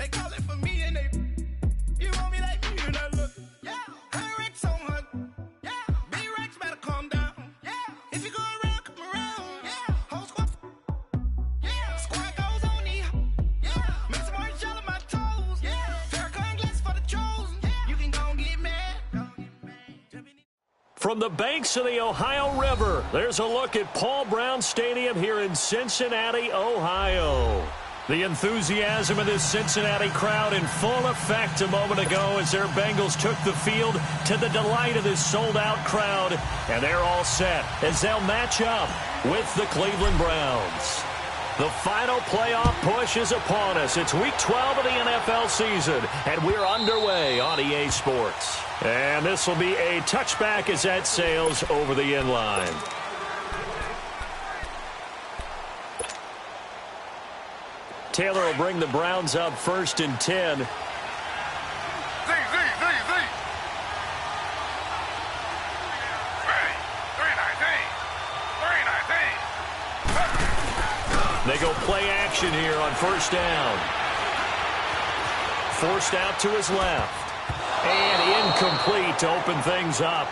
They call it for me and they. You want me like me and I look. Yeah. Her Rex on her. Yeah. B-Rex better calm down. Yeah. If you go around, come around. Yeah. Whole squad. Yeah. Squad goes on the. Yeah. Make some orange gel on my toes. Yeah. Farrakhan glass for the chosen. Yeah. You can go and get mad. From the banks of the Ohio River, there's a look at Paul Brown Stadium here in Cincinnati, Ohio. The enthusiasm of this Cincinnati crowd in full effect a moment ago as their Bengals took the field to the delight of this sold-out crowd. And they're all set as they'll match up with the Cleveland Browns. The final playoff push is upon us. It's Week 12 of the NFL season, and we're underway on EA Sports. And this will be a touchback as that sails over the end line. Taylor will bring the Browns up 1st and 10. They go play action here on 1st down. Forced out to his left. And incomplete to open things up.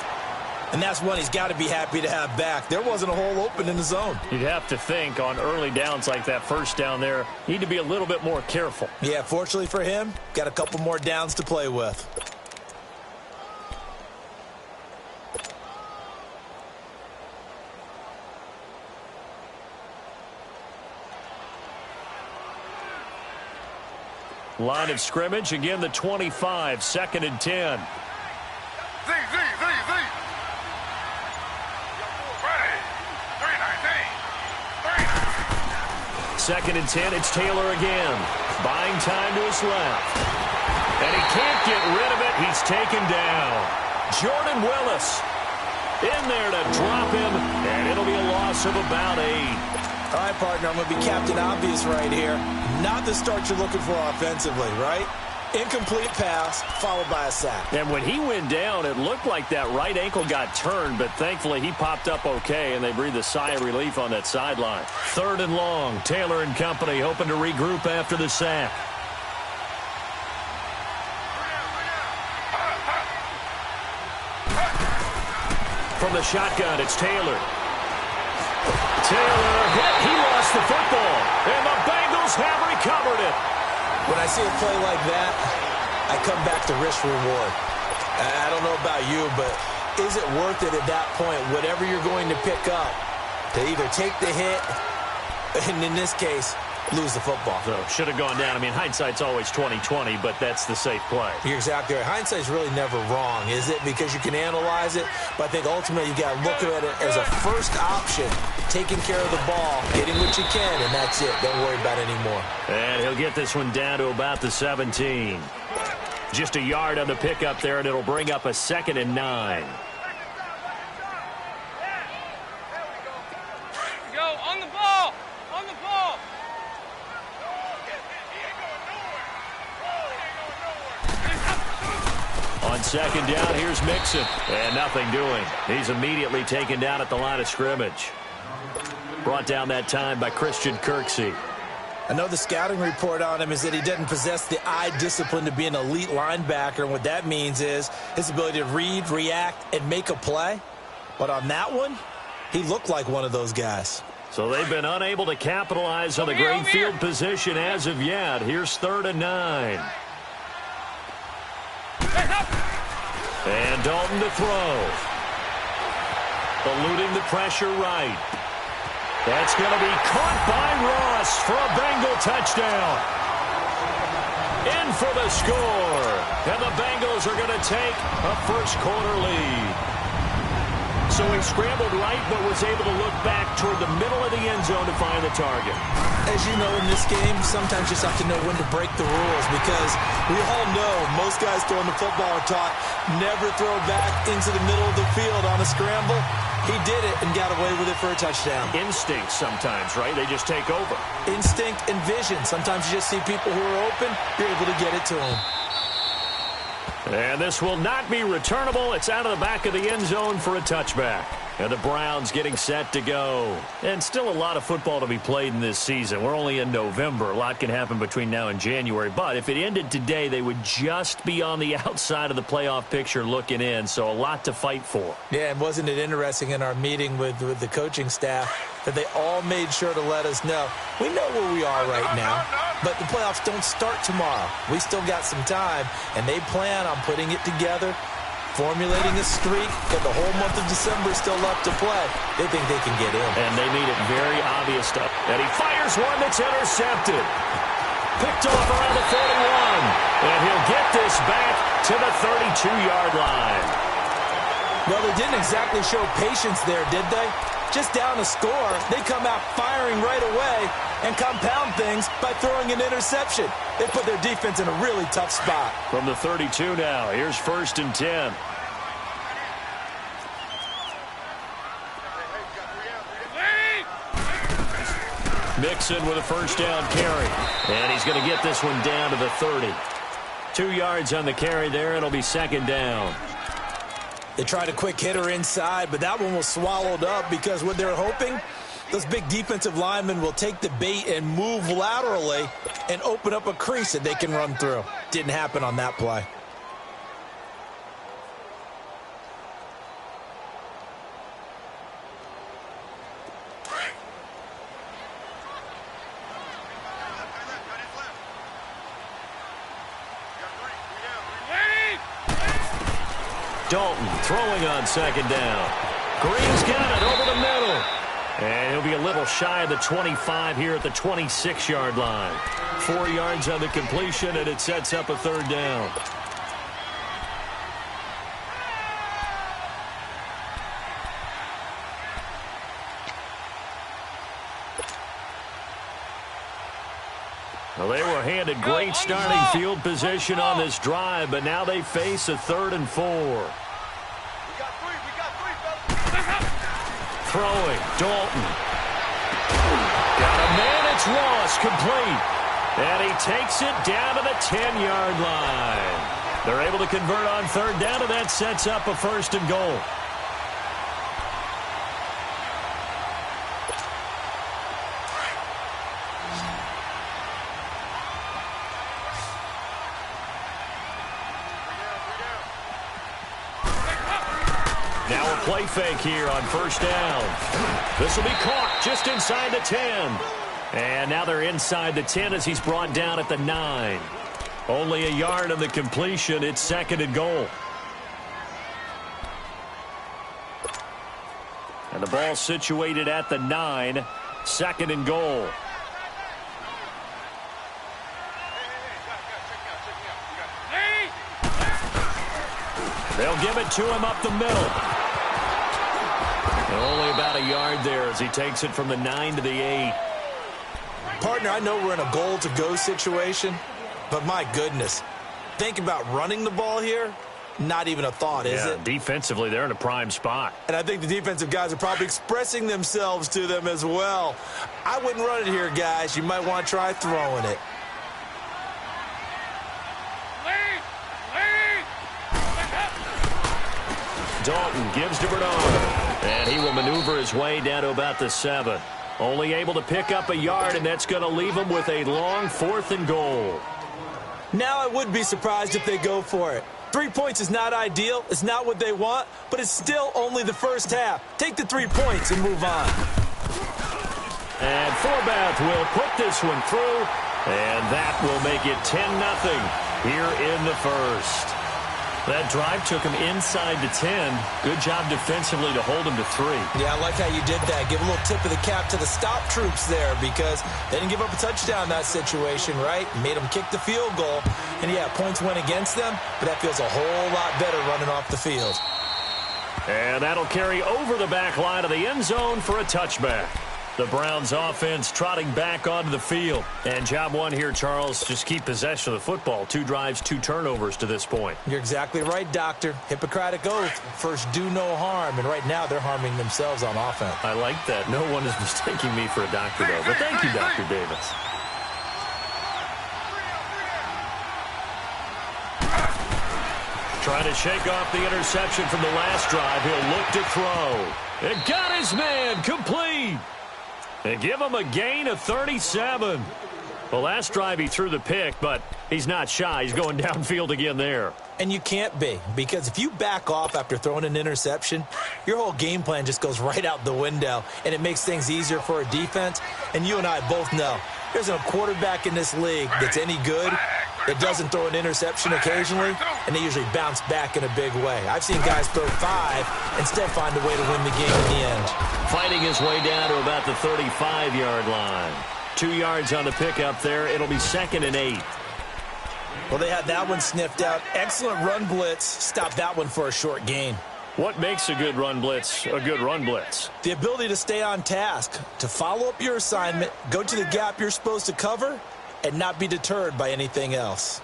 And that's one he's got to be happy to have back. There wasn't a hole open in the zone. You'd have to think on early downs like that 1st down there, you need to be a little bit more careful. Yeah, fortunately for him, got a couple more downs to play with. Line of scrimmage, again the 25, 2nd and 10. Second and 10, it's Taylor again. Buying time to his left. And he can't get rid of it. He's taken down. Jordan Willis in there to drop him, and it'll be a loss of about 8. All right, partner, I'm going to be Captain Obvious right here. Not the start you're looking for offensively, right? Incomplete pass, followed by a sack. And when he went down, it looked like that right ankle got turned, but thankfully he popped up okay, and they breathed a sigh of relief on that sideline. 3rd and long, Taylor and company hoping to regroup after the sack. From the shotgun, it's Taylor. Taylor, he lost the football, and the Bengals have recovered it. When I see a play like that, I come back to risk reward. I don't know about you, but is it worth it at that point, whatever you're going to pick up, to either take the hit, and in this case, lose the football? So should have gone down. I mean, hindsight's always 20/20, but that's the safe play. You're exactly right. Hindsight's really never wrong, is it? Because you can analyze it, but I think ultimately you got to look at it as a first option, taking care of the ball, getting what you can, and that's it. Don't worry about it anymore. And he'll get this one down to about the 17. Just a yard on the pickup there, and it'll bring up a 2nd and 9. On 2nd down, here's Mixon. And nothing doing. He's immediately taken down at the line of scrimmage. Brought down that time by Christian Kirksey. I know the scouting report on him is that he doesn't possess the eye discipline to be an elite linebacker. And what that means is his ability to read, react, and make a play. But on that one, he looked like one of those guys. So they've been unable to capitalize on the great field position as of yet. Here's 3rd and 9. And Dalton to throw. Eluding the pressure right. That's going to be caught by Ross for a Bengal touchdown. In for the score. And the Bengals are going to take a first-quarter lead. So he scrambled right, but was able to look back toward the middle of the end zone to find the target. As you know, in this game, sometimes you just have to know when to break the rules, because we all know most guys throwing the football are taught never throw back into the middle of the field on a scramble. He did it and got away with it for a touchdown. Instinct sometimes, right? They just take over. Instinct and vision. Sometimes you just see people who are open, you're able to get it to them. And this will not be returnable. It's out of the back of the end zone for a touchback. And the Browns getting set to go. And still a lot of football to be played in this season. We're only in November. A lot can happen between now and January. But if it ended today, they would just be on the outside of the playoff picture looking in. So a lot to fight for. Yeah, and wasn't it interesting in our meeting with the coaching staff that they all made sure to let us know, we know where we are right now, but the playoffs don't start tomorrow. We still got some time, and they plan on putting it together, formulating a streak, and the whole month of December is still left to play. They think they can get in. And they made it very obvious to. And he fires one that's intercepted. Picked off around the 41. And he'll get this back to the 32-yard line. Well, they didn't exactly show patience there, did they? Just down a score, they come out firing right away and compound things by throwing an interception. They put their defense in a really tough spot. From the 32 now, here's 1st and 10. Mixon with a first down carry. And he's going to get this one down to the 30. 2 yards on the carry there. It'll be 2nd down. They tried a quick hitter inside, but that one was swallowed up because what they're hoping, those big defensive linemen will take the bait and move laterally and open up a crease that they can run through. Didn't happen on that play. Dalton throwing on 2nd down. Green's got it over the middle. And he'll be a little shy of the 25 here at the 26-yard line. 4 yards on the completion, and it sets up a 3rd down. Well, they were handed great starting field position on this drive, but now they face a 3rd and 4. Throwing, Dalton. Got a man, it's Ross, complete. And he takes it down to the 10-yard line. They're able to convert on 3rd down, and that sets up a 1st and goal. Now a play fake here on 1st down. This will be caught just inside the 10. And now they're inside the 10 as he's brought down at the 9. Only a yard on the completion. It's 2nd and goal. And the ball situated at the 9. 2nd and goal. They'll give it to him up the middle. And only about a yard there as he takes it from the 9 to the 8. Partner, I know we're in a goal-to-go situation, but my goodness, think about running the ball here. Not even a thought, is it? Defensively, they're in a prime spot. And I think the defensive guys are probably expressing themselves to them as well. I wouldn't run it here, guys. You might want to try throwing it. Dalton gives to Bernard. And he will maneuver his way down to about the 7. Only able to pick up a yard, and that's going to leave him with a long 4th and goal. Now I would be surprised if they go for it. 3 points is not ideal. It's not what they want, but it's still only the first half. Take the 3 points and move on. And Forbath will put this one through, and that will make it 10-0 here in the first. That drive took him inside the 10. Good job defensively to hold him to 3. Yeah, I like how you did that. Give a little tip of the cap to the stop troops there because they didn't give up a touchdown in that situation, right? Made them kick the field goal. And, yeah, points went against them, but that feels a whole lot better running off the field. And that'll carry over the back line of the end zone for a touchback. The Browns offense trotting back onto the field. And job one here, Charles, just keep possession of the football. 2 drives, 2 turnovers to this point. You're exactly right, Doctor. Hippocratic oath. First, do no harm. And right now, they're harming themselves on offense. I like that. No one is mistaking me for a doctor, though. But thank you, Dr. Davis. Trying to shake off the interception from the last drive. He'll look to throw. It got his man complete. And give him a gain of 37. Well, last drive he threw the pick, but he's not shy. He's going downfield again there. And you can't be, because if you back off after throwing an interception, your whole game plan just goes right out the window, and it makes things easier for a defense. And you and I both know there's a quarterback in this league that's any good that doesn't throw an interception occasionally, and they usually bounce back in a big way. I've seen guys throw 5 and still find a way to win the game in the end. Fighting his way down to about the 35-yard line. 2 yards on the pickup there. It'll be 2nd and 8. Well, they had that one sniffed out. Excellent run blitz. Stop that one for a short gain. What makes a good run blitz a good run blitz? The ability to stay on task, to follow up your assignment, go to the gap you're supposed to cover, and not be deterred by anything else.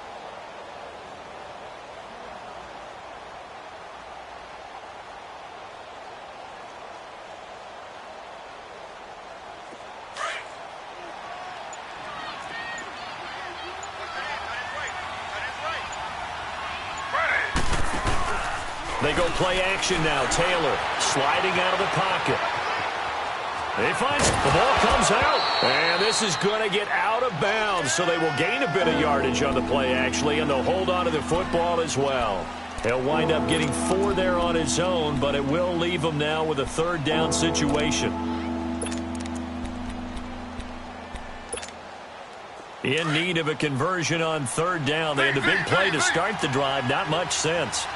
They go play action now. Taylor sliding out of the pocket. He finds the ball comes out. And this is going to get out of bounds, so they will gain a bit of yardage on the play, actually, and they'll hold on to the football as well. He'll wind up getting 4 there on his own, but it will leave him now with a 3rd down situation. In need of a conversion on 3rd down. They had the big play to start the drive. Not much sense.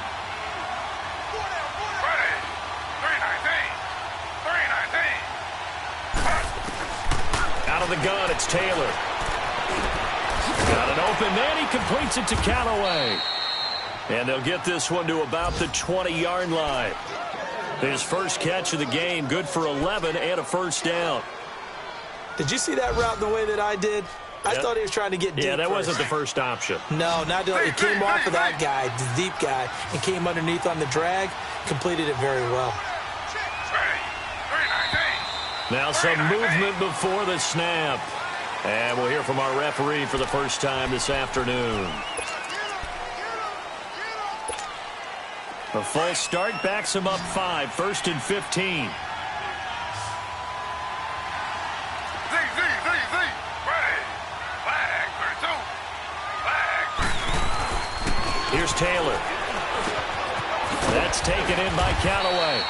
Out of the gun, it's Taylor. Got an open man. He completes it to Callaway. And they'll get this one to about the 20-yard line. His first catch of the game, good for 11 and a 1st down. Did you see that route the way that I did? I thought he was trying to get deep. Yeah, that first. wasn't the first option. No, not doing it. It came off of that guy, the deep guy, and came underneath on the drag. Completed it very well. Now some movement before the snap. And we'll hear from our referee for the first time this afternoon. A full start backs him up 5, 1st and 15. Here's Taylor. That's taken in by Callaway.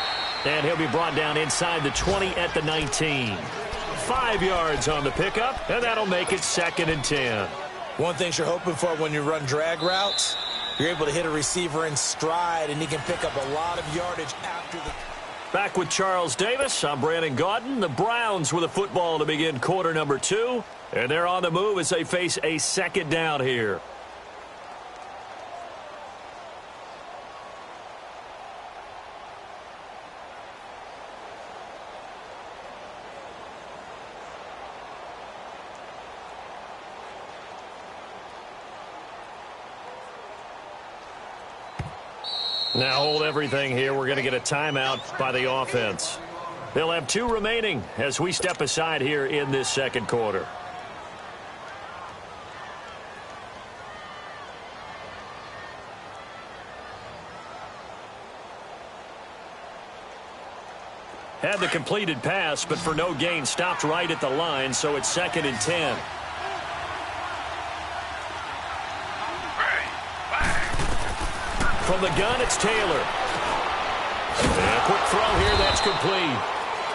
And he'll be brought down inside the 20 at the 19. 5 yards on the pickup, and that'll make it 2nd and 10. One thing you're hoping for when you run drag routes, you're able to hit a receiver in stride, and he can pick up a lot of yardage after the... Back with Charles Davis, I'm Brandon Gaudin. The Browns with a football to begin quarter number 2. And they're on the move as they face a 2nd down here. Now hold everything here. We're going to get a timeout by the offense. They'll have 2 remaining as we step aside here in this 2nd quarter. Had the completed pass, but for no gain, stopped right at the line, so it's 2nd and 10. From the gun, it's Taylor. And a quick throw here, that's complete.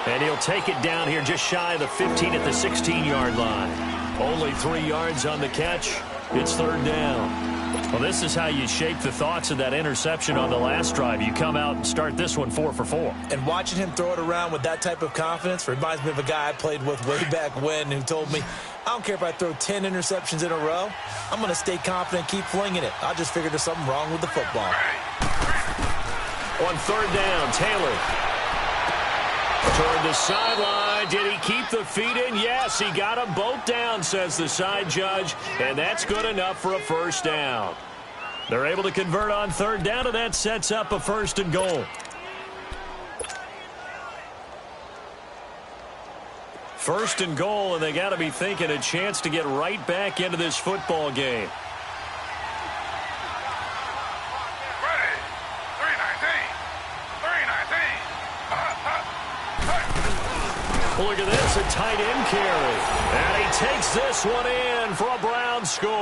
And he'll take it down here just shy of the 15 at the 16-yard line. Only 3 yards on the catch. It's 3rd down. Well, this is how you shape the thoughts of that interception on the last drive. You come out and start this one 4 for 4. And watching him throw it around with that type of confidence reminds me of a guy I played with way back when who told me, I don't care if I throw 10 interceptions in a row. I'm going to stay confident, keep flinging it. I just figured there's something wrong with the football. On 3rd down, Taylor. Toward the sideline. Did he keep the feet in? Yes, he got them both down, says the side judge. And that's good enough for a 1st down. They're able to convert on 3rd down, and that sets up a 1st and goal. 1st and goal, and they got to be thinking a chance to get right back into this football game. Look at this, a tight end carry. And he takes this one in for a Browns score.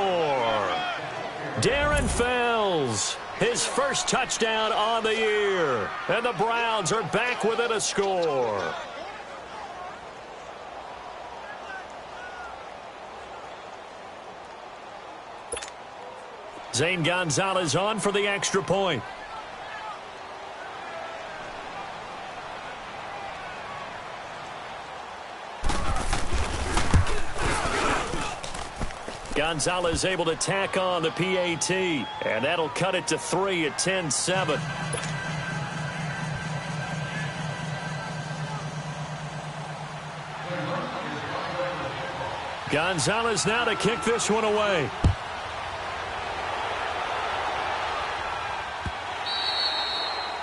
Darren Fells, his first touchdown on the year. And the Browns are back within a score. Zane Gonzalez on for the extra point. Gonzalez able to tack on the PAT, and that'll cut it to 3 at 10-7. Gonzalez now to kick this one away.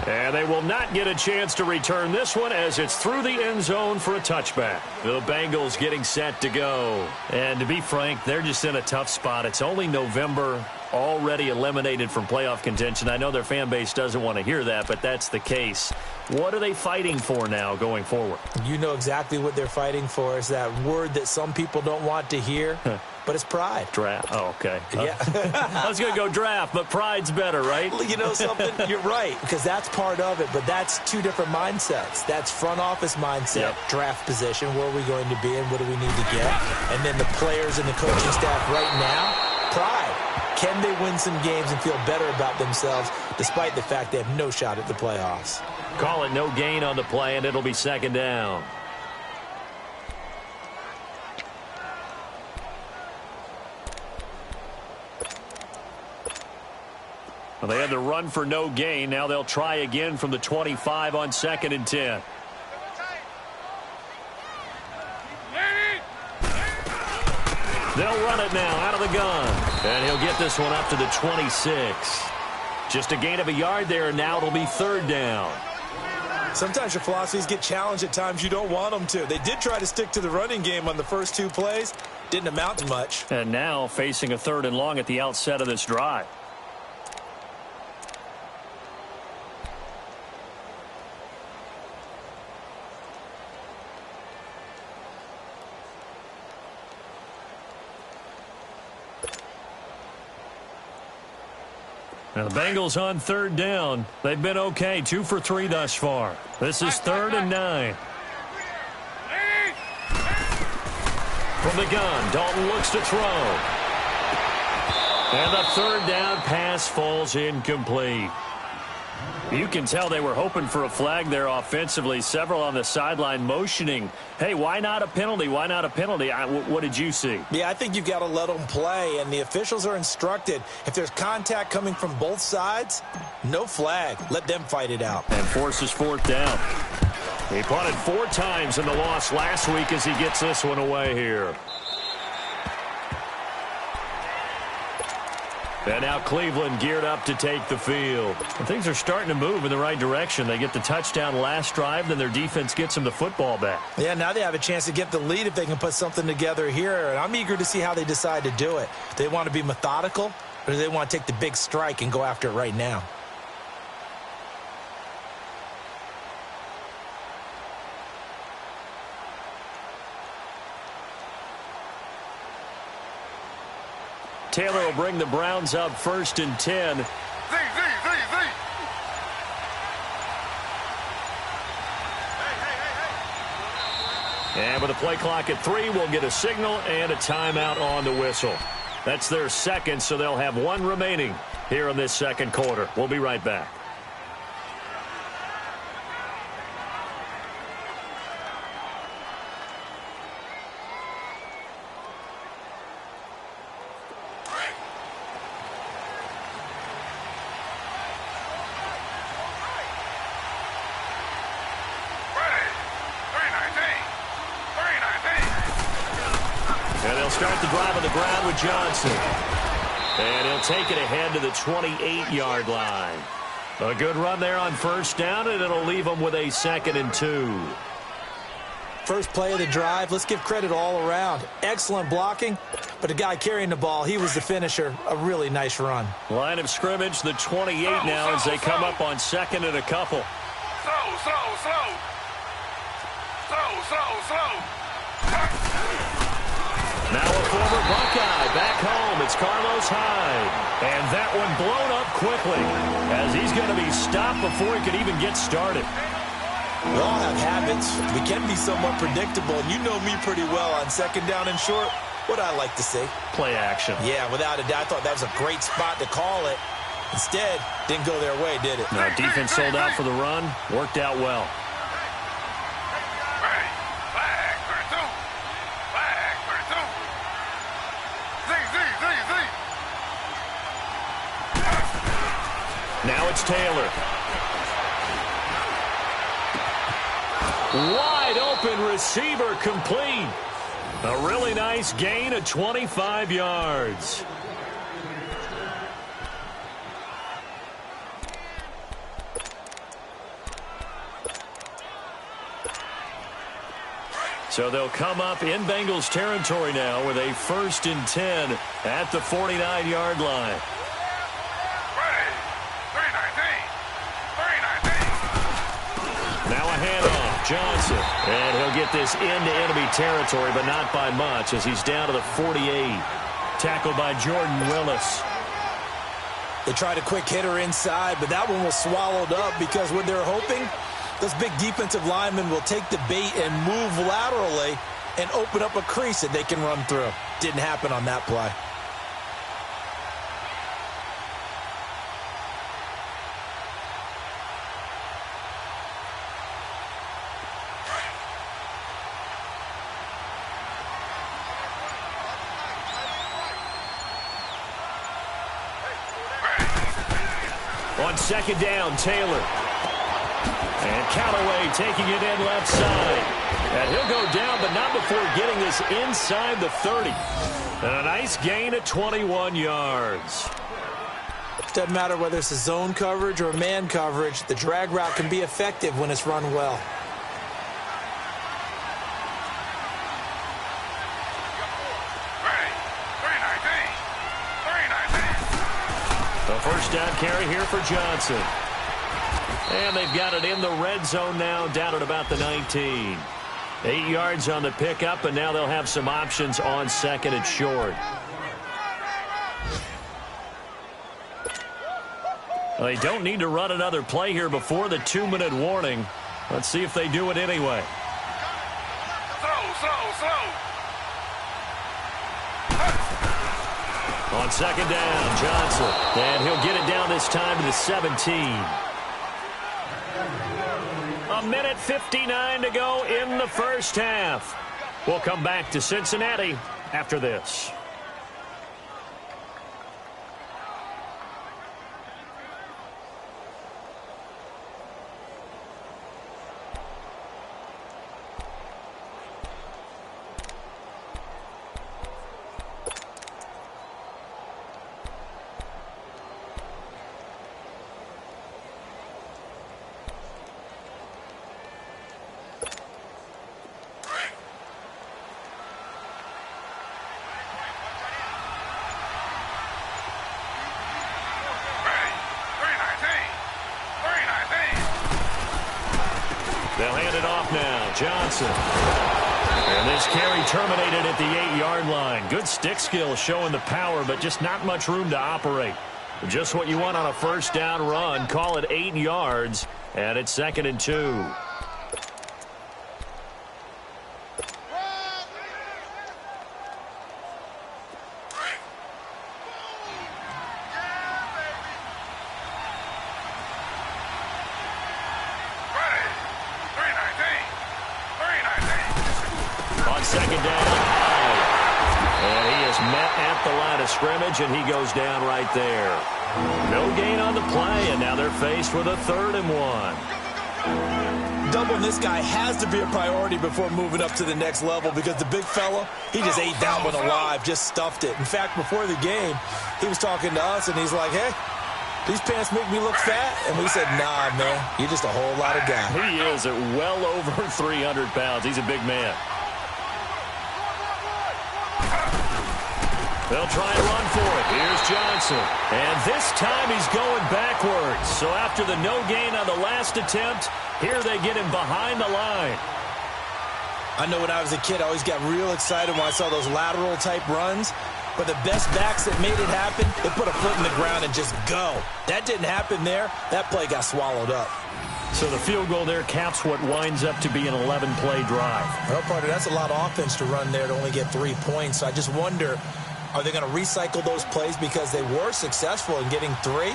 And they will not get a chance to return this one as it's through the end zone for a touchback. The Bengals getting set to go. And to be frank, they're just in a tough spot. It's only November, already eliminated from playoff contention. I know their fan base doesn't want to hear that, but that's the case. What are they fighting for now going forward? You know exactly what they're fighting for. Is that word that some people don't want to hear. But it's pride. Draft. Oh, okay. Yeah. I was going to go draft, but pride's better, right? You know something? You're right, because that's part of it, but that's two different mindsets. That's front office mindset, draft position, where are we going to be and what do we need to get? And then the players and the coaching staff right now, pride. Can they win some games and feel better about themselves despite the fact they have no shot at the playoffs? Call it no gain on the play, and it'll be second down. Well, they had to run for no gain. Now they'll try again from the 25 on 2nd and 10. They'll run it now out of the gun. And he'll get this one up to the 26. Just a gain of a yard there, and now it'll be 3rd down. Sometimes your philosophies get challenged at times you don't want them to. They did try to stick to the running game on the first 2 plays. Didn't amount to much. And now facing a 3rd and long at the outset of this drive. Now the Bengals on 3rd down. They've been okay, 2 for 3 thus far. This is 3rd and 9. From the gun, Dalton looks to throw. And the 3rd down pass falls incomplete. You can tell they were hoping for a flag there offensively. Several on the sideline motioning, hey, why not a penalty? Why not a penalty? What did you see? Yeah, I think you've got to let them play, and the officials are instructed. If there's contact coming from both sides, no flag. Let them fight it out. And forces 4th down. He punted 4 times in the loss last week as he gets this one away here. And now Cleveland geared up to take the field. And things are starting to move in the right direction. They get the touchdown last drive, then their defense gets them the football back. Yeah, now they have a chance to get the lead if they can put something together here. And I'm eager to see how they decide to do it. Do they want to be methodical, or do they want to take the big strike and go after it right now? Taylor will bring the Browns up 1st and 10. And with a play clock at 3, we'll get a signal and a timeout on the whistle. That's their 2nd, so they'll have 1 remaining here in this 2nd quarter. We'll be right back. Start the drive on the ground with Johnson. And he'll take it ahead to the 28-yard line. A good run there on 1st down, and it'll leave them with a 2nd and 2. First play of the drive, let's give credit all around. Excellent blocking, but the guy carrying the ball, he was the finisher. A really nice run. Line of scrimmage, the 28 now as they come up on 2nd and a couple. Slow. Now a former Buckeye back home. It's Carlos Hyde. And that one blown up quickly as he's going to be stopped before he could even get started. We all have habits. We can be somewhat predictable. And you know me pretty well on second down and short. What I like to say? Play action. Yeah, without a doubt. I thought that was a great spot to call it. Instead, didn't go their way, did it? Now defense sold out for the run. Worked out well. Now it's Taylor. Wide open receiver complete. A really nice gain of 25 yards. So they'll come up in Bengals territory now with a 1st and 10 at the 49-yard line. Now a handoff, Johnson. And he'll get this into enemy territory, but not by much as he's down to the 48. Tackled by Jordan Willis. They tried a quick hitter inside, but that one was swallowed up because what they're hoping, those big defensive linemen will take the bait and move laterally and open up a crease that they can run through. Didn't happen on that play. On second down, Taylor. And Callaway taking it in left side. And he'll go down, but not before getting this inside the 30. And a nice gain of 21 yards. Doesn't matter whether it's a zone coverage or man coverage. The drag route can be effective when it's run well. The first down carry here for Johnson. And they've got it in the red zone now, down at about the 19. 8 yards on the pickup, and now they'll have some options on second and short. Well, they don't need to run another play here before the 2-minute warning. Let's see if they do it anyway. Slow. On second down, Johnson. And he'll get it down this time to the 17. A minute 59 to go in the first half. We'll come back to Cincinnati after this. They'll hand it off now. Johnson. And this carry terminated at the 8-yard line. Good stick skill showing the power, but just not much room to operate. Just what you want on a first down run. Call it 8 yards, and it's 2nd and 2. Second down. And he is met at the line of scrimmage, and he goes down right there. No gain on the play, and now they're faced with a 3rd and 1. Doubling this guy has to be a priority before moving up to the next level because the big fella, he just ate that one alive, just stuffed it. In fact, before the game, he was talking to us, and he's like, hey, these pants make me look fat? And we said, nah, man, you're just a whole lot of guy. He is at well over 300 pounds. He's a big man. They'll try and run for it. Here's Johnson. And this time he's going backwards. So after the no gain on the last attempt, here they get him behind the line. I know when I was a kid, I always got real excited when I saw those lateral-type runs. But the best backs that made it happen, they put a foot in the ground and just go. That didn't happen there. That play got swallowed up. So the field goal there caps what winds up to be an 11-play drive. Well, partner, that's a lot of offense to run there to only get 3 points. So I just wonder, are they going to recycle those plays because they were successful in getting 3?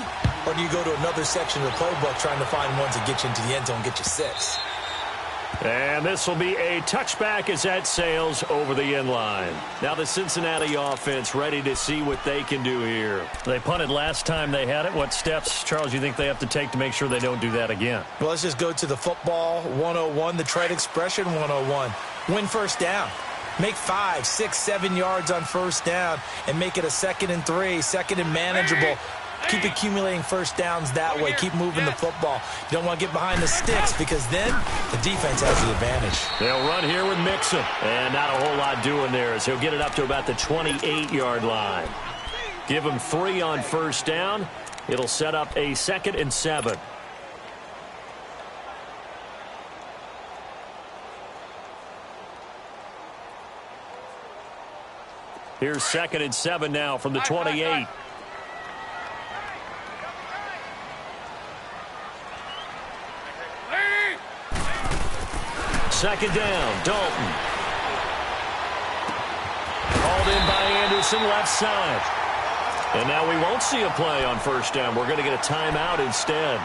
Or do you go to another section of the playbook trying to find ones that get you into the end zone and get you 6? And this will be a touchback as that sails over the end line. Now the Cincinnati offense ready to see what they can do here. They punted last time they had it. What steps, Charles, you think they have to take to make sure they don't do that again? Well, let's just go to the football 101, the trade expression 101. Win first down. Make 5, 6, 7 yards on first down and make it a 2nd and 3, 2nd and manageable. Keep accumulating first downs that way. Keep moving the football. You don't want to get behind the sticks because then the defense has the advantage. They'll run here with Mixon. And not a whole lot doing there as he'll get it up to about the 28-yard line. Give him 3 on first down. It'll set up a 2nd and 7. Here's 2nd and 7 now from the 28. Second down, Dalton. Called in by Anderson, left side. And now we won't see a play on first down. We're going to get a timeout instead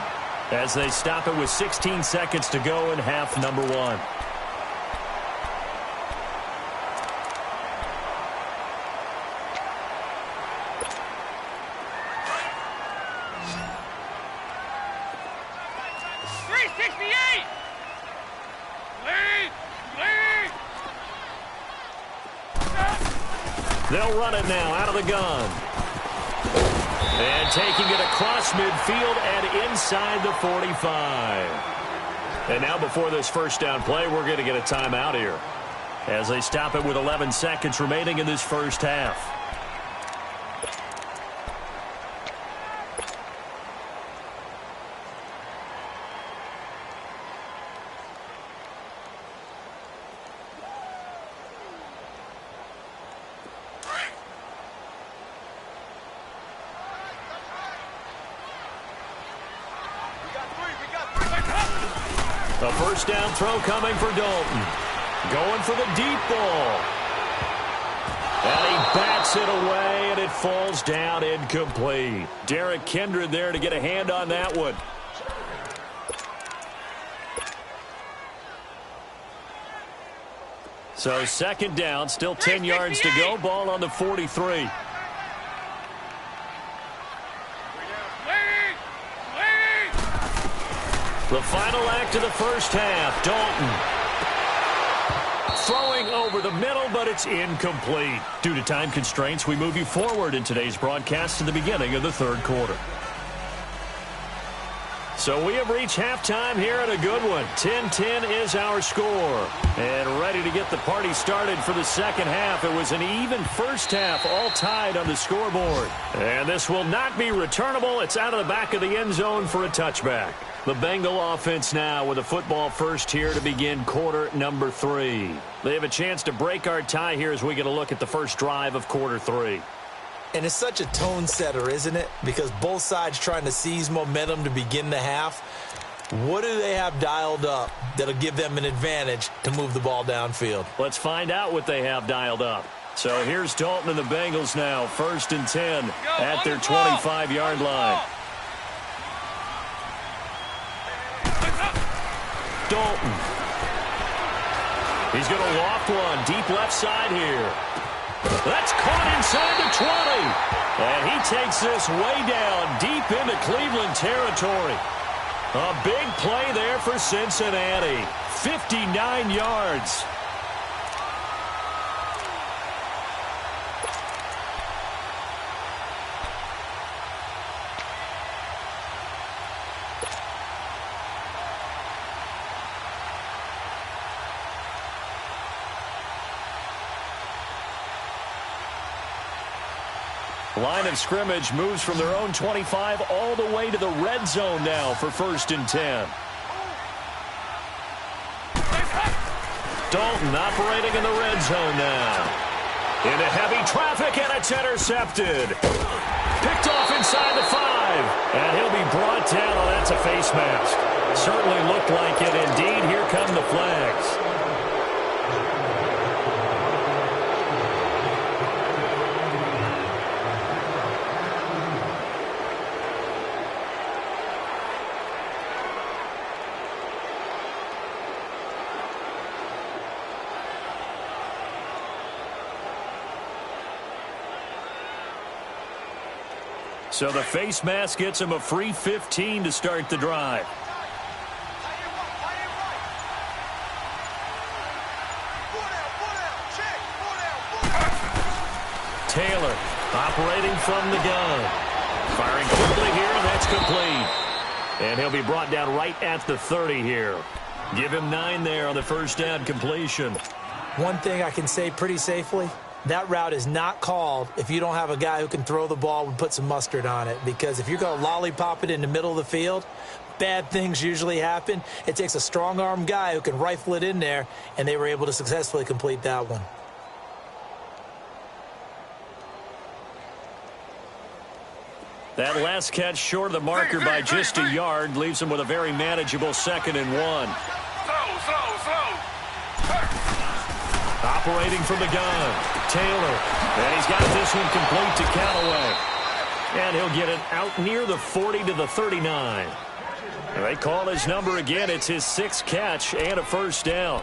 as they stop it with 16 seconds to go in half number 1. They'll run it now out of the gun. And taking it across midfield and inside the 45. And now before this first down play, we're going to get a timeout here as they stop it with 11 seconds remaining in this first half. A first down throw coming for Dalton. Going for the deep ball. And he bats it away, and it falls down incomplete. Derek Kindred there to get a hand on that one. So second down, still 10 yards to go. Ball on the 43. The final act of the first half, Dalton throwing over the middle, but it's incomplete. Due to time constraints, we move you forward in today's broadcast to the beginning of the third quarter. So we have reached halftime here at a good one. 10-10 is our score. And ready to get the party started for the second half. It was an even first half, all tied on the scoreboard. And this will not be returnable. It's out of the back of the end zone for a touchback. The Bengal offense now with a football first here to begin quarter number 3. They have a chance to break our tie here as we get a look at the first drive of quarter 3. And it's such a tone setter, isn't it? Because both sides trying to seize momentum to begin the half. What do they have dialed up that'll give them an advantage to move the ball downfield? Let's find out what they have dialed up. So here's Dalton and the Bengals now, 1st and 10 at their 25-yard line. Dalton. He's going to loft one deep left side here. That's caught inside the 20. And he takes this way down deep into Cleveland territory. A big play there for Cincinnati. 59 yards. Line of scrimmage moves from their own 25 all the way to the red zone now for 1st and 10. Dalton operating in the red zone now. Into heavy traffic, and it's intercepted. Picked off inside the 5. And he'll be brought down. Oh, that's a face mask. Certainly looked like it. Indeed, here come the flags. So the face mask gets him a free 15 to start the drive. Taylor operating from the gun. Firing quickly here, and that's complete. And he'll be brought down right at the 30 here. Give him 9 there on the first down completion. One thing I can say pretty safely, that route is not called if you don't have a guy who can throw the ball and put some mustard on it. Because if you're going to lollipop it in the middle of the field, bad things usually happen. It takes a strong-arm guy who can rifle it in there, and they were able to successfully complete that one. That last catch short of the marker by just a yard leaves him with a very manageable 2nd and 1. Operating from the gun, Taylor. And he's got this one complete to Callaway. And he'll get it out near the 40 to the 39. They call his number again. It's his 6th catch and a first down.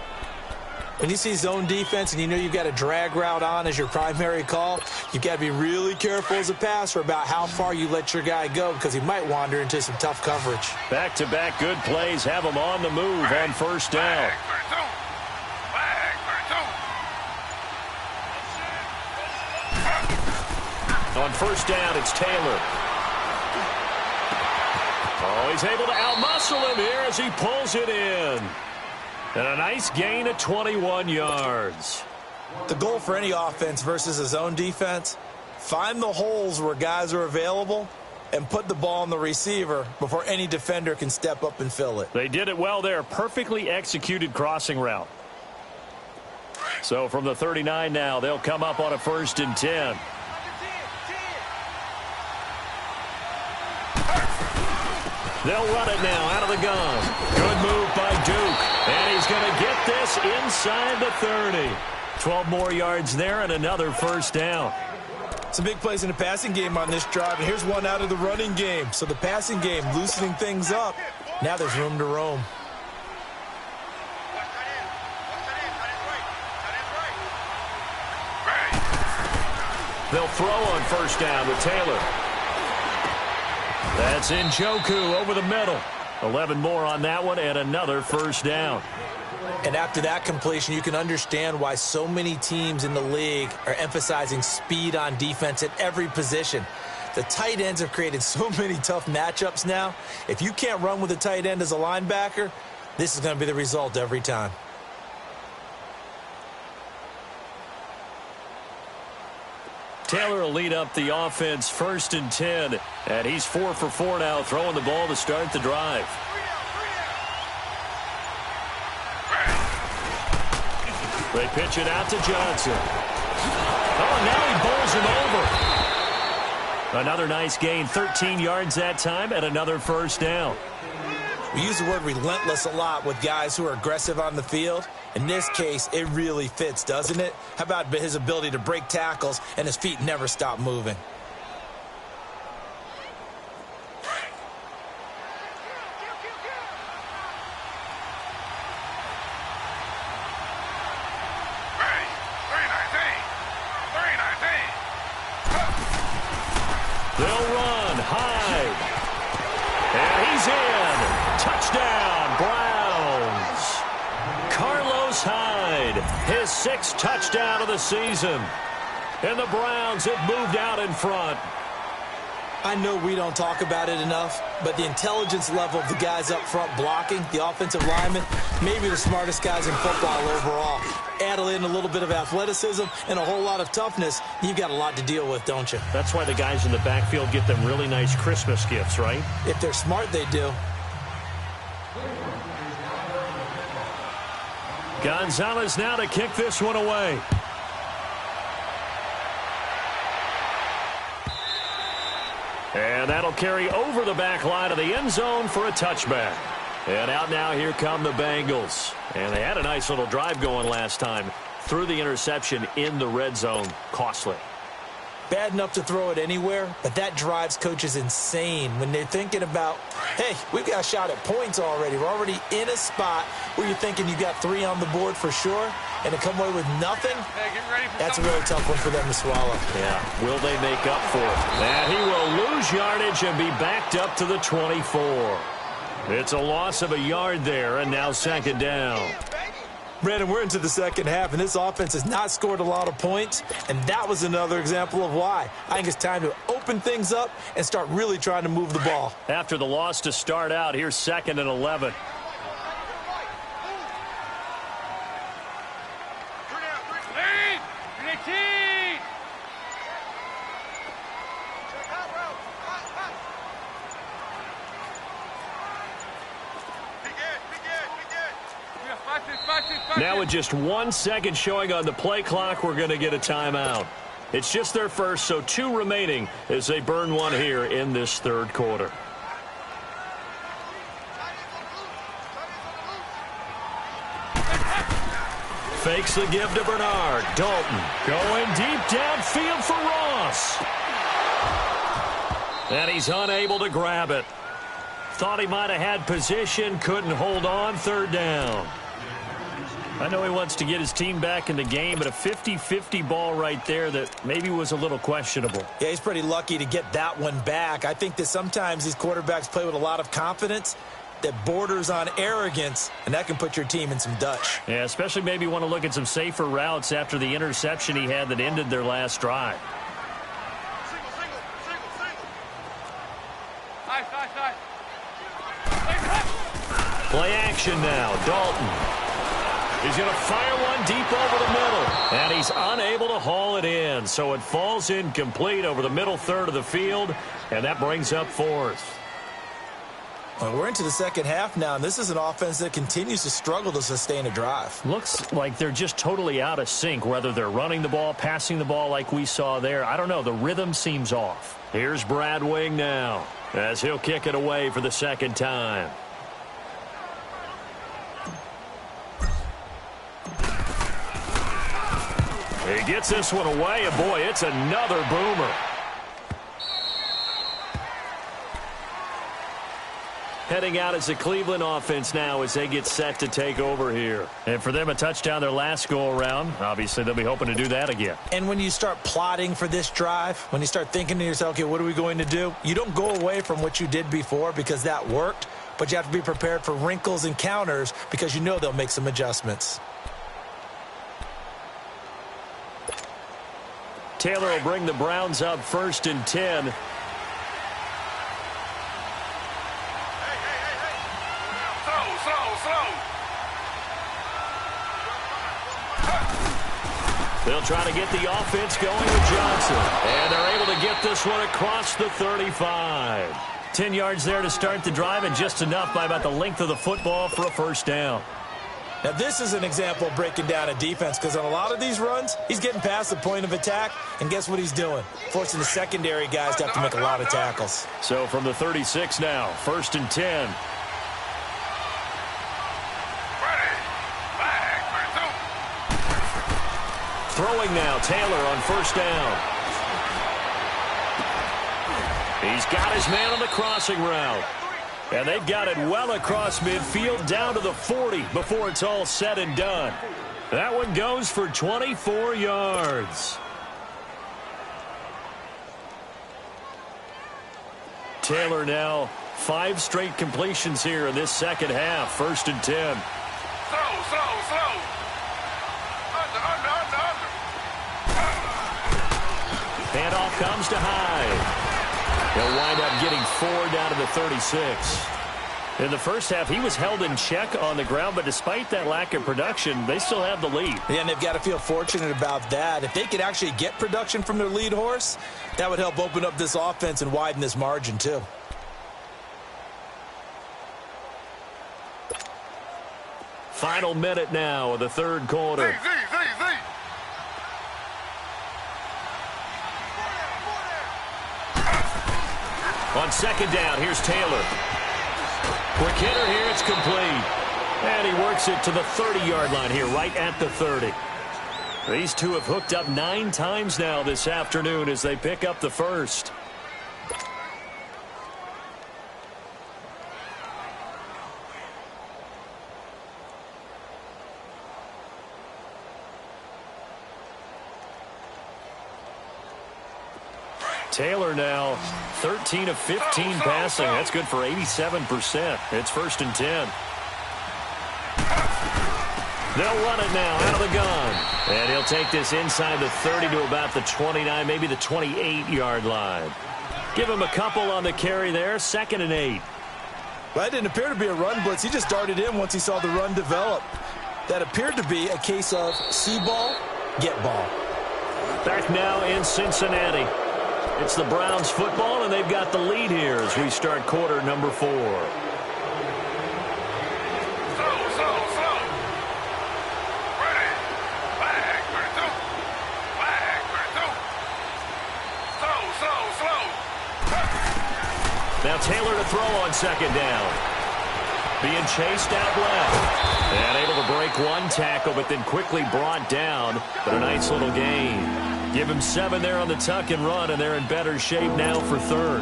When you see zone defense and you know you've got a drag route on as your primary call, you've got to be really careful as a passer about how far you let your guy go because he might wander into some tough coverage. Back-to-back good plays have him on the move on first down. On first down, it's Taylor. Oh, he's able to outmuscle him here as he pulls it in. And a nice gain of 21 yards. The goal for any offense versus a zone defense, find the holes where guys are available and put the ball on the receiver before any defender can step up and fill it. They did it well there. Perfectly executed crossing route. So from the 39 now, they'll come up on a 1st and 10. They'll run it now out of the gun. Good move by Duke. And he's going to get this inside the 30. 12 more yards there and another first down. Some big plays in the passing game on this drive, and here's one out of the running game. So the passing game loosening things up. Now there's room to roam. They'll throw on first down with Taylor. That's Njoku over the middle. 11 more on that one and another first down. And after that completion, you can understand why so many teams in the league are emphasizing speed on defense at every position. The tight ends have created so many tough matchups now. If you can't run with a tight end as a linebacker, this is going to be the result every time. Taylor will lead up the offense 1st and 10. And he's 4 for 4 now, throwing the ball to start the drive. They pitch it out to Johnson. Oh, now he bowls him over. Another nice gain, 13 yards that time, and another first down. We use the word relentless a lot with guys who are aggressive on the field. In this case, it really fits, doesn't it? How about his ability to break tackles and his feet never stop moving? They'll run, Hyde. And he's in. Touchdown, Browns. Carlos Hyde, his 6th touchdown of the season. And the Browns have moved out in front. I know we don't talk about it enough, but the intelligence level of the guys up front blocking, the offensive linemen, maybe the smartest guys in football overall. Add in a little bit of athleticism and a whole lot of toughness, you've got a lot to deal with, don't you? That's why the guys in the backfield get them really nice Christmas gifts, right? If they're smart, they do. Gonzalez now to kick this one away. And that'll carry over the back line of the end zone for a touchback. And out now, here come the Bengals. And they had a nice little drive going last time. Threw the interception in the red zone. Costly. Bad enough to throw it anywhere, but that drives coaches insane when they're thinking about, hey, we've got a shot at points already. We're already in a spot where you're thinking you got 3 on the board for sure, and to come away with nothing, that's a really tough one for them to swallow. Yeah, will they make up for it? And he will lose yardage and be backed up to the 24. It's a loss of a yard there, and now second down. Brandon, we're into the second half, and this offense has not scored a lot of points, and that was another example of why. I think it's time to open things up and start really trying to move the ball. After the loss to start out, here's 2nd and 11. Now with just 1 second showing on the play clock, we're going to get a timeout. It's just their first, so 2 remaining as they burn one here in this third quarter. Fakes the give to Bernard. Dalton going deep downfield for Ross. And he's unable to grab it. Thought he might have had position, couldn't hold on, third down. I know he wants to get his team back in the game, but a 50-50 ball right there that maybe was a little questionable. Yeah, he's pretty lucky to get that one back. I think that sometimes these quarterbacks play with a lot of confidence that borders on arrogance, and that can put your team in some Dutch. Yeah, especially maybe want to look at some safer routes after the interception he had that ended their last drive. Play action now. Dalton. He's going to fire one deep over the middle. And he's unable to haul it in. So it falls incomplete over the middle third of the field. And that brings up 4th. Well, we're into the second half now, and this is an offense that continues to struggle to sustain a drive. Looks like they're just totally out of sync, whether they're running the ball, passing the ball like we saw there. I don't know. The rhythm seems off. Here's Brad Wing now as he'll kick it away for the second time. He gets this one away, and boy, it's another boomer. Heading out as the Cleveland offense now as they get set to take over here. And for them, a touchdown their last go-around. Obviously, they'll be hoping to do that again. And when you start plotting for this drive, when you start thinking to yourself, okay, what are we going to do? You don't go away from what you did before because that worked, but you have to be prepared for wrinkles and counters because you know they'll make some adjustments. Taylor will bring the Browns up 1st and 10. They'll try to get the offense going with Johnson. And they're able to get this one across the 35. 10 yards there to start the drive, and just enough by about the length of the football for a first down. Now, this is an example of breaking down a defense because on a lot of these runs, he's getting past the point of attack, and guess what he's doing? Forcing the secondary guys to have to make a lot of tackles. So from the 36 now, 1st and 10. Throwing now, Taylor on 1st down. He's got his man on the crossing route. And they've got it well across midfield down to the 40 before it's all said and done. That one goes for 24 yards. Taylor now 5 straight completions here in this second half. 1st and 10. Slow. Handoff comes to Hyde. He'll wind up getting 4 down to the 36. In the first half, he was held in check on the ground, but despite that lack of production, they still have the lead. Yeah, and they've got to feel fortunate about that. If they could actually get production from their lead horse, that would help open up this offense and widen this margin too. Final minute now of the third quarter. On second down, here's Taylor. Quick hitter here, it's complete. And he works it to the 30-yard line here, right at the 30. These two have hooked up 9 times now this afternoon as they pick up the first. Taylor now 13 of 15 passing. That's good for 87%. It's 1st and 10. They'll run it now out of the gun. And he'll take this inside the 30 to about the 29, maybe the 28-yard line. Give him a couple on the carry there. 2nd and 8. Well, that didn't appear to be a run blitz. He just darted in once he saw the run develop. That appeared to be a case of see ball, get ball. Back now in Cincinnati. It's the Browns football, and they've got the lead here as we start quarter number 4. Now Taylor to throw on second down. Being chased out left. And able to break one tackle, but then quickly brought down. But a nice little gain. Give him 7 there on the tuck and run, and they're in better shape now for third.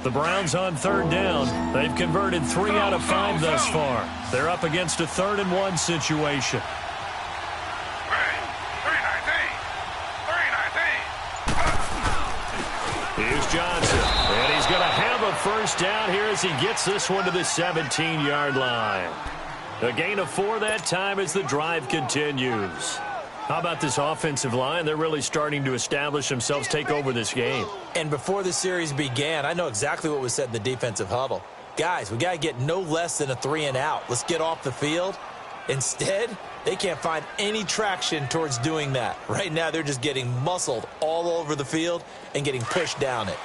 The Browns on third down. They've converted 3 out of 5 thus far. They're up against a 3rd and 1 situation. Here's Johnson, and he's going to have a first down here as he gets this one to the 17-yard line. A gain of 4 that time as the drive continues. How about this offensive line? They're really starting to establish themselves, take over this game. And before the series began, I know exactly what was said in the defensive huddle. Guys, we got to get no less than a 3 and out. Let's get off the field. Instead, they can't find any traction towards doing that. Right now, they're just getting muscled all over the field and getting pushed down it.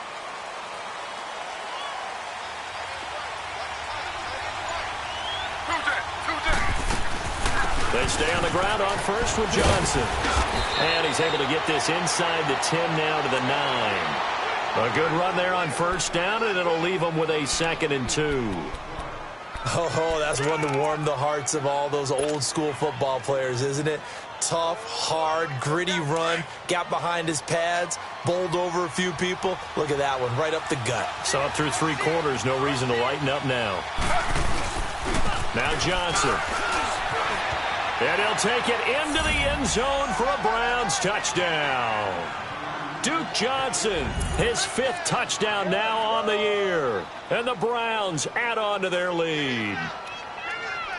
They stay on the ground on first with Johnson. And he's able to get this inside the 10 now to the 9. A good run there on first down, and it'll leave them with a 2nd and 2. Oh, that's one to warm the hearts of all those old-school football players, isn't it? Tough, hard, gritty run. Got behind his pads, bowled over a few people. Look at that one, right up the gut. Saw it through 3 quarters. No reason to lighten up now. Now Johnson. And he'll take it into the end zone for a Browns touchdown. Duke Johnson, his 5th touchdown now on the year. And the Browns add on to their lead.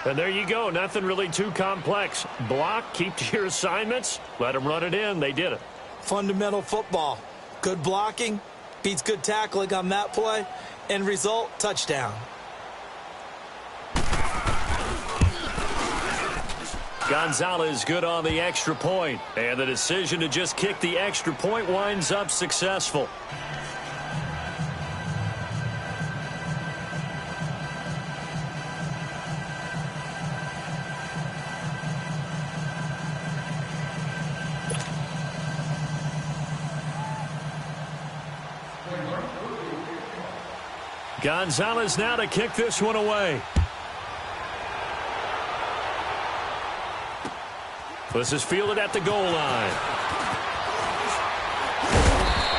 And there you go. Nothing really too complex. Block, keep to your assignments, let them run it in. They did it. Fundamental football. Good blocking, beats good tackling on that play. End result, touchdown. Gonzalez good on the extra point, and the decision to just kick the extra point winds up successful. Gonzalez now to kick this one away. This is fielded at the goal line.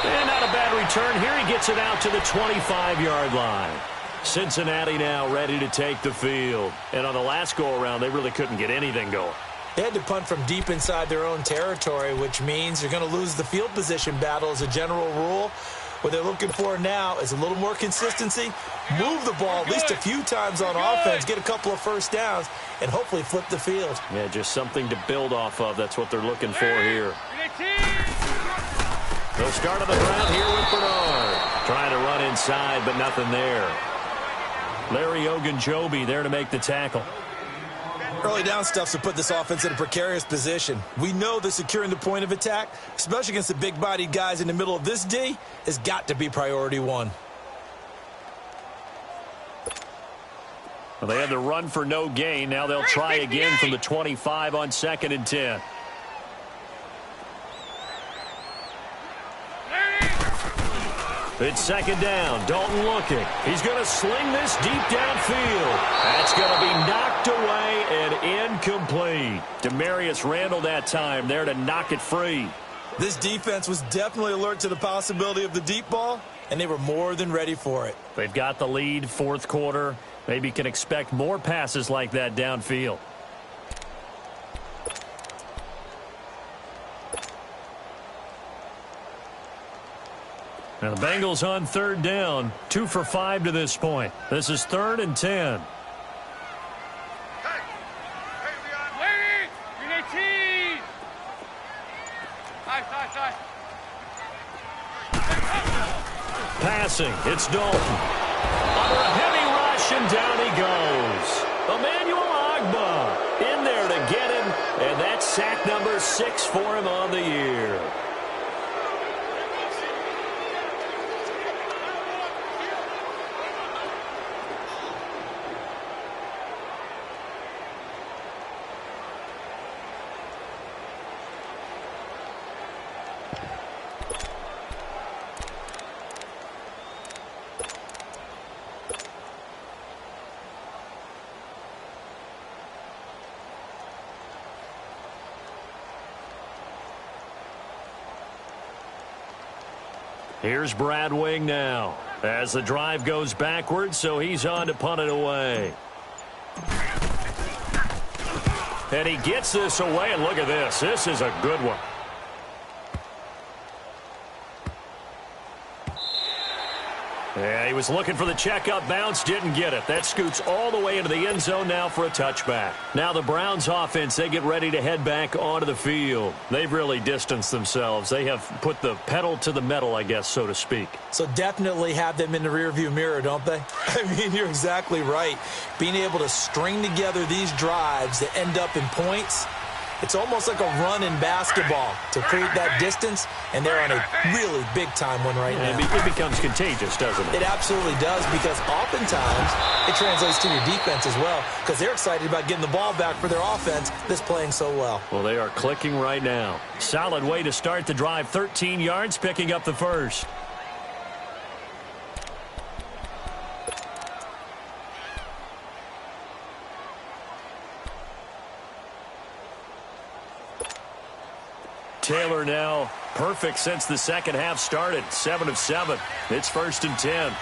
And not a bad return here. He gets it out to the 25-yard line. Cincinnati now ready to take the field. And on the last go-around, they really couldn't get anything going. They had to punt from deep inside their own territory, which means you're going to lose the field position battle as a general rule. What they're looking for now is a little more consistency, move the ball at least a few times on offense, get a couple of first downs, and hopefully flip the field. Yeah, just something to build off of. That's what they're looking for here. They'll start on the ground here with Bernard. Trying to run inside, but nothing there. Larry Ogunjobi there to make the tackle. Early down stuffs to put this offense in a precarious position. We know that securing the point of attack, especially against the big-bodied guys in the middle of this D, has got to be priority 1. Well, they had the run for no gain. Now they'll try again from the 25 on 2nd and 10. It's 2nd down. Dalton looking. He's going to sling this deep downfield. That's going to be knocked away and incomplete. Demarius Randall that time there to knock it free. This defense was definitely alert to the possibility of the deep ball, and they were more than ready for it. They've got the lead, 4th quarter. Maybe can expect more passes like that downfield. Now the Bengals on 3rd down, 2 for 5 to this point. This is 3rd and 10. Passing, it's Dalton. Under a heavy rush, and down he goes. Emmanuel Ogbah in there to get him, and that's sack number 6 for him on the year. Here's Brad Wing now as the drive goes backwards, so he's on to punt it away. And he gets this away, and look at this. This is a good one. Yeah, he was looking for the checkup bounce, didn't get it. That scoots all the way into the end zone now for a touchback. Now the Browns offense, they get ready to head back onto the field. They've really distanced themselves. They have put the pedal to the metal, I guess, so to speak. So definitely have them in the rearview mirror, don't they? I mean, you're exactly right. Being able to string together these drives that end up in points, it's almost like a run in basketball to create that distance, and they're on a really big-time one right now. It becomes contagious, doesn't it? It absolutely does, because oftentimes it translates to your defense as well, because they're excited about getting the ball back for their offense that's playing so well. Well, they are clicking right now. Solid way to start the drive. 13 yards, picking up the first. Taylor now perfect since the second half started. 7 of 7. It's 1st and 10.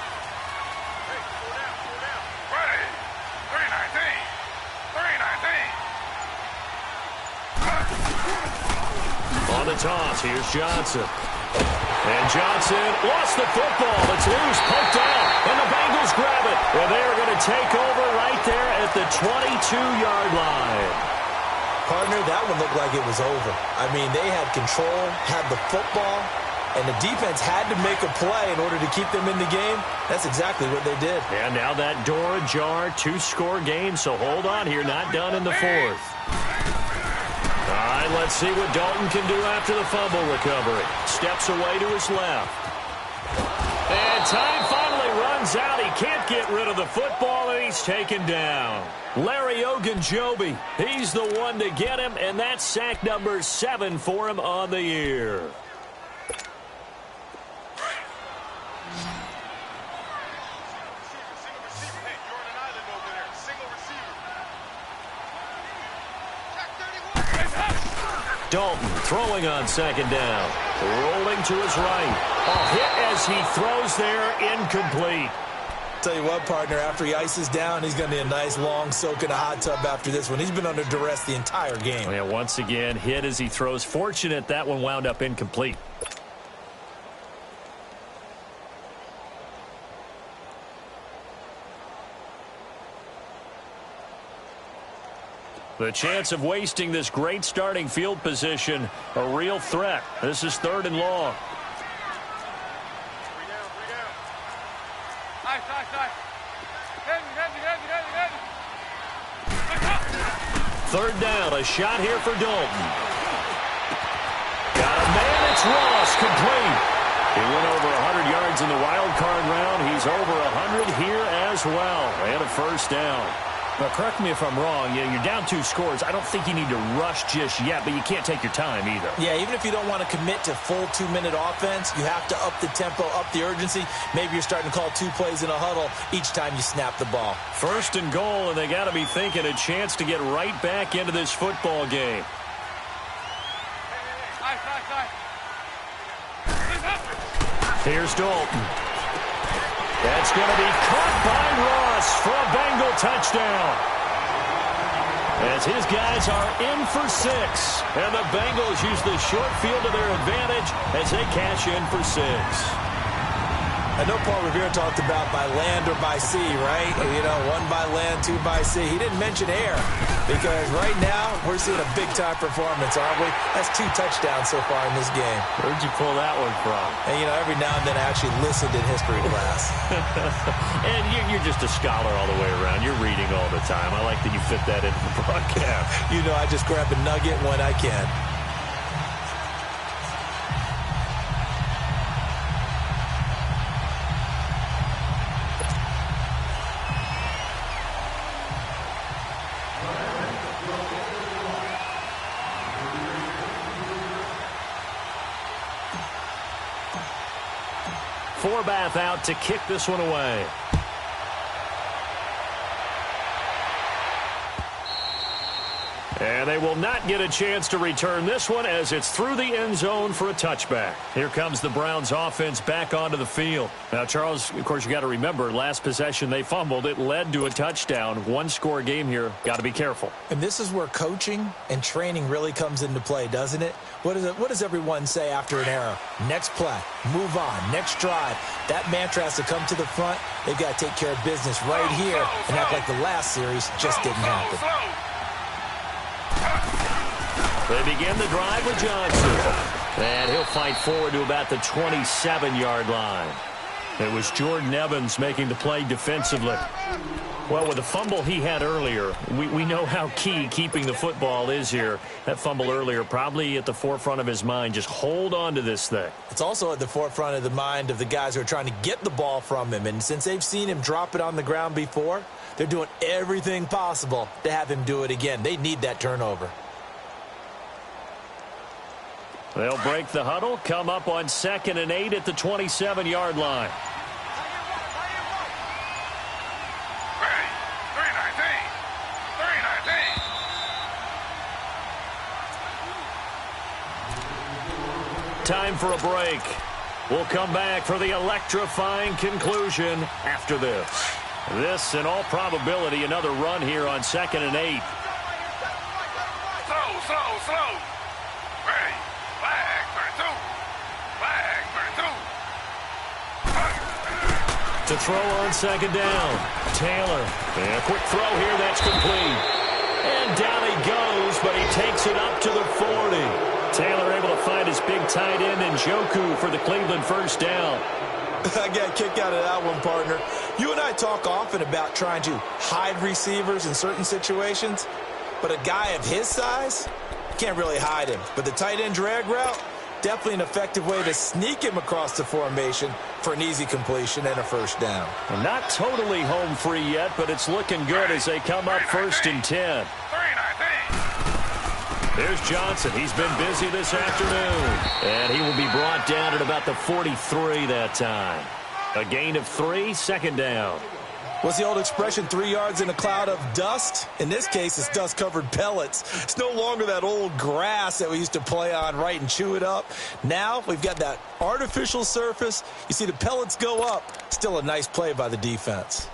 On the toss, here's Johnson. And Johnson lost the football. It's loose, poked out, and the Bengals grab it. And they are going to take over right there at the 22-yard line. Partner, that one looked like it was over. I mean, they had control, had the football, and the defense had to make a play in order to keep them in the game. That's exactly what they did. And now that door ajar, 2-score game, so hold on here, not done in the 4th. All right, let's see what Dalton can do after the fumble recovery. Steps away to his left. And time finally runs out. He can't get rid of the football, and he's taken down. Larry Ogunjobi, he's the one to get him, and that's sack number 7 for him on the year. Dalton throwing on 2nd down. Rolling to his right. A hit as he throws there, incomplete. Tell you what, partner, after he ices down, he's going to need a nice long soak in a hot tub after this one. He's been under duress the entire game. Yeah, once again, hit as he throws. Fortunate that one wound up incomplete. The chance of wasting this great starting field position, a real threat. This is 3rd and long. Third down, a shot here for Dalton. Got a man, it's Ross, complete. He went over 100 yards in the wild card round. He's over 100 here as scores well and a first down. But correct me if I'm wrong, you're down 2 scores. I don't think you need to rush just yet, but you can't take your time either. Yeah, even if you don't want to commit to full 2-minute offense, you have to up the tempo, up the urgency. Maybe you're starting to call 2 plays in a huddle each time you snap the ball. First and goal, and they got to be thinking a chance to get right back into this football game. Here's Dalton. That's going to be caught by Ross for a Bengal touchdown. As his guys are in for 6. And the Bengals use the short field to their advantage as they cash in for 6. I know Paul Revere talked about by land or by sea, right? You know, 1 by land, 2 by sea. He didn't mention air because right now we're seeing a big-time performance, aren't we? That's 2 touchdowns so far in this game. Where'd you pull that one from? And, you know, every now and then I actually listened in history class. And you're just a scholar all the way around. You're reading all the time. I like that you fit that into the broadcast. You know, I just grab a nugget when I can. Forbath out to kick this one away. And they will not get a chance to return this one as it's through the end zone for a touchback. Here comes the Browns offense back onto the field. Now, Charles, of course, you got to remember, last possession they fumbled. It led to a touchdown. 1-score game here. Got to be careful. And this is where coaching and training really comes into play, doesn't it? What does everyone say after an error? Next play, move on, next drive. That mantra has to come to the front. They've got to take care of business right here and act like the last series just didn't happen. They begin the drive with Johnson. And he'll fight forward to about the 27-yard line. It was Jordan Evans making the play defensively. Well, with the fumble he had earlier, we know how key keeping the football is here. That fumble earlier probably at the forefront of his mind. Just hold on to this thing. It's also at the forefront of the mind of the guys who are trying to get the ball from him. And since they've seen him drop it on the ground before, they're doing everything possible to have him do it again. They need that turnover. They'll break the huddle, come up on 2nd and 8 at the 27-yard line. Time for a break. We'll come back for the electrifying conclusion after this. This, in all probability, another run here on 2nd and 8. Slow. Ready. Flag for 2. To throw on 2nd down. Taylor. And a quick throw here. That's complete. And down he goes, but he takes it up to the 40. Taylor able to find his big tight end in Njoku for the Cleveland first down. I got a kick out of that one, partner. You and I talk often about trying to hide receivers in certain situations, but a guy of his size, can't really hide him. But the tight end drag route, definitely an effective way to sneak him across the formation for an easy completion and a first down. And not totally home free yet, but it's looking good as they come up 1st and 10. Here's Johnson. He's been busy this afternoon. And he will be brought down at about the 43 that time. A gain of 3, 2nd down. What's the old expression, 3 yards in a cloud of dust? In this case, it's dust-covered pellets. It's no longer that old grass that we used to play on, right, and chew it up. Now we've got that artificial surface. You see the pellets go up. Still a nice play by the defense.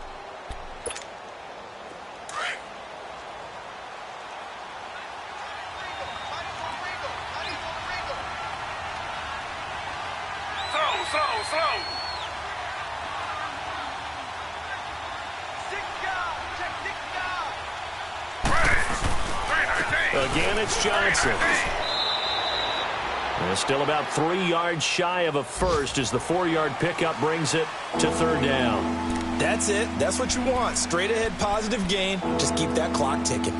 Slow. Again, it's Johnson. And still about 3 yards shy of a first as the 4-yard pickup brings it to 3rd down. That's it. That's what you want. Straight ahead positive gain. Just keep that clock ticking.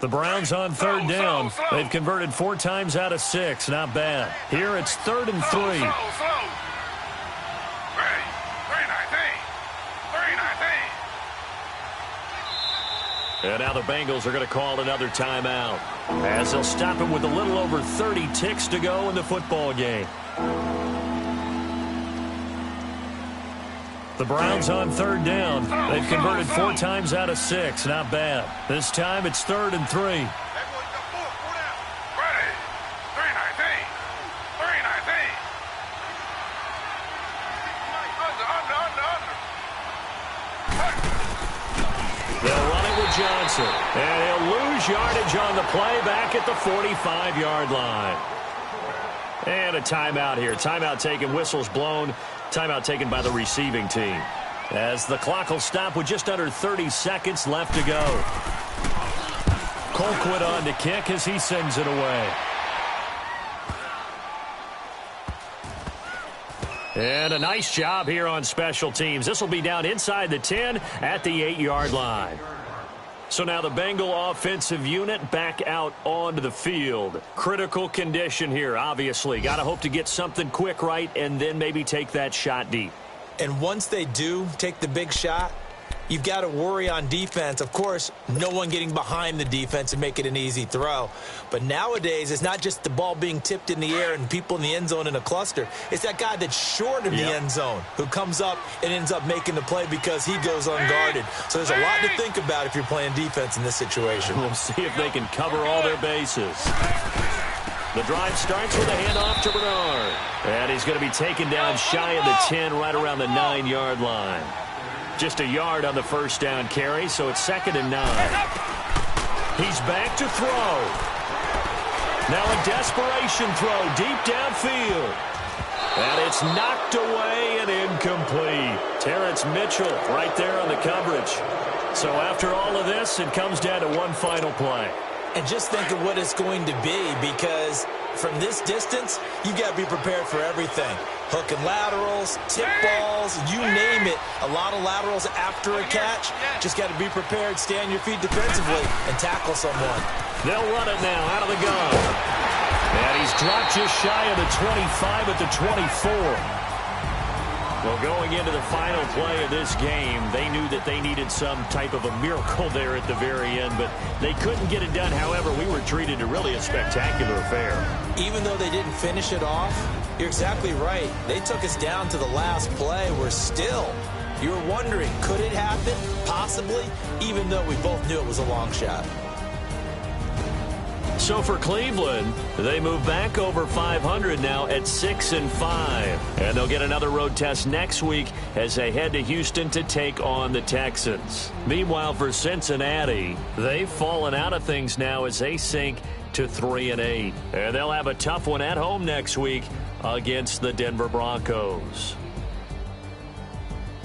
The Browns on third down. They've converted 4 times out of 6. Not bad. Here it's 3rd and 3. Ready. 319. 319. And now the Bengals are going to call another timeout, as they'll stop it with a little over 30 ticks to go in the football game. The Browns on third down. They've converted 4 times out of 6. Not bad. This time it's 3rd and 3. Ready. 319. 319. Under. They'll run it with Johnson. And he'll lose yardage on the play back at the 45-yard line. And a timeout here. Timeout taken, whistles blown. Timeout taken by the receiving team, as the clock will stop with just under 30 seconds left to go. Colquitt on to kick as he sends it away. And a nice job here on special teams. This will be down inside the 10 at the 8-yard line. So now the Bengal offensive unit back out onto the field. Critical condition here, obviously. Got to hope to get something quick right and then maybe take that shot deep. And once they do take the big shot, you've got to worry on defense. Of course, no one getting behind the defense and make it an easy throw. But nowadays, it's not just the ball being tipped in the air and people in the end zone in a cluster. It's that guy that's short of the end zone who comes up and ends up making the play because he goes unguarded. So there's a lot to think about if you're playing defense in this situation. We'll see if they can cover all their bases. The drive starts with a handoff to Bernard. And he's going to be taken down shy of the 10, right around the 9-yard line. Just a yard on the first down carry, so it's 2nd and 9. He's back to throw. Now a desperation throw deep downfield. And it's knocked away and incomplete. Terrence Mitchell right there on the coverage. So after all of this, it comes down to one final play. And just think of what it's going to be, because from this distance, you've got to be prepared for everything. Hook and laterals, tip balls, you name it. A lot of laterals after a catch. Just got to be prepared, stay on your feet defensively, and tackle someone. They'll run it now out of the gun. And he's dropped just shy of the 25 at the 24. Well, going into the final play of this game, they knew that they needed some type of a miracle there at the very end, but they couldn't get it done. However, we were treated to really a spectacular affair. Even though they didn't finish it off, you're exactly right. They took us down to the last play. We're still, you were wondering, could it happen? Possibly, even though we both knew it was a long shot. So for Cleveland, they move back over 500 now at 6-5. And they'll get another road test next week as they head to Houston to take on the Texans. Meanwhile, for Cincinnati, they've fallen out of things now as they sink to 3-8. And they'll have a tough one at home next week against the Denver Broncos.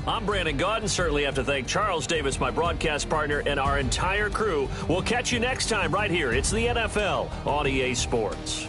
I'm Brandon Gaudin. Certainly have to thank Charles Davis, my broadcast partner, and our entire crew. We'll catch you next time right here. It's the NFL on EA Sports.